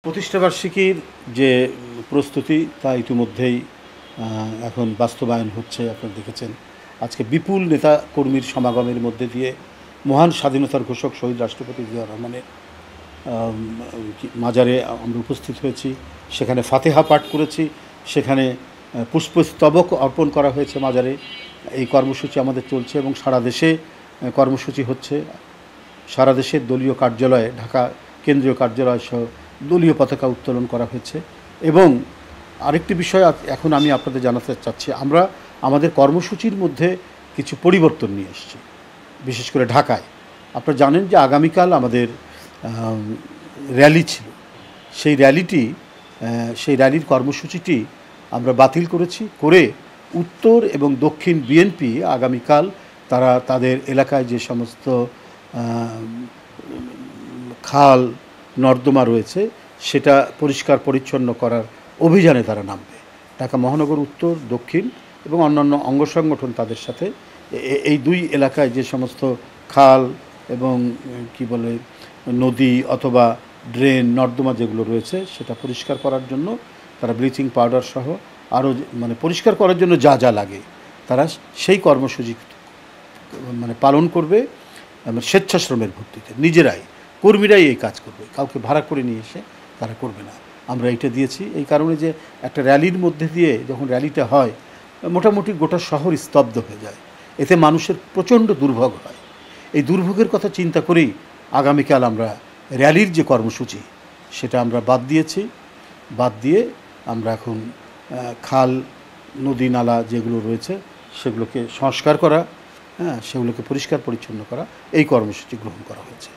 প্রতিষ্ঠাবার্ষিকীর যে প্রস্তুতি তা ইতিমধ্যেই এখন বাস্তবায়ন হচ্ছে। আপনারা দেখেছেন আজকে বিপুল নেতা কর্মীর সমাগমের মধ্যে দিয়ে মহান স্বাধীনতার ঘোষক শহীদ রাষ্ট্রপতি জিয়াউর রহমানের মাজারে আমরা উপস্থিত হয়েছি। সেখানে ফাতেহা পাঠ করেছি, সেখানে পুষ্পস্তবক অর্পণ করা হয়েছে মাজারে। এই কর্মসূচি আমাদের চলছে এবং সারা দেশে কর্মসূচি হচ্ছে। সারা দেশের দলীয় কার্যালয়ে, ঢাকা কেন্দ্রীয় কার্যালয় সহ দলীয় পতাকা উত্তোলন করা হয়েছে। এবং আরেকটি বিষয় এখন আমি আপনাদের জানাতে চাচ্ছি, আমরা আমাদের কর্মসূচির মধ্যে কিছু পরিবর্তন নিয়ে এসেছি, বিশেষ করে ঢাকায়। আপনারা জানেন যে আগামীকাল আমাদের র্যালি ছিল। সেই র্যালির কর্মসূচিটি আমরা বাতিল করে উত্তর এবং দক্ষিণ বিএনপি আগামীকাল তারা তাদের এলাকায় যে সমস্ত খাল নর্দমা রয়েছে সেটা পরিষ্কার পরিচ্ছন্ন করার অভিযানে তারা নামবে। ঢাকা মহানগর উত্তর, দক্ষিণ এবং অন্যান্য অঙ্গ সংগঠন তাদের সাথে এই দুই এলাকায় যে সমস্ত খাল এবং নদী অথবা ড্রেন নর্দমা যেগুলো রয়েছে সেটা পরিষ্কার করার জন্য তারা ব্লিচিং পাউডার সহ আরও পরিষ্কার করার জন্য যা যা লাগে তারা সেই কর্মসূচি পালন করবে। স্বেচ্ছাশ্রমের ভিত্তিতে নিজেরাই, কর্মীরাই এই কাজ করবে, কাউকে ভাড়া করে নিয়ে এসে তারা করবে না। আমরা এটা দিয়েছি এই কারণে যে একটা র্যালির মধ্যে দিয়ে যখন র্যালিটা হয় মোটামুটি গোটা শহর স্তব্ধ হয়ে যায়, এতে মানুষের প্রচণ্ড দুর্ভোগ হয়। এই দুর্ভোগের কথা চিন্তা করেই আগামীকাল আমরা র্যালির যে কর্মসূচি সেটা আমরা বাদ দিয়ে আমরা এখন খাল নদী নালা যেগুলো রয়েছে সেগুলোকে সংস্কার করা, সেগুলোকে পরিষ্কার পরিচ্ছন্ন করা, এই কর্মসূচি গ্রহণ করা হয়েছে।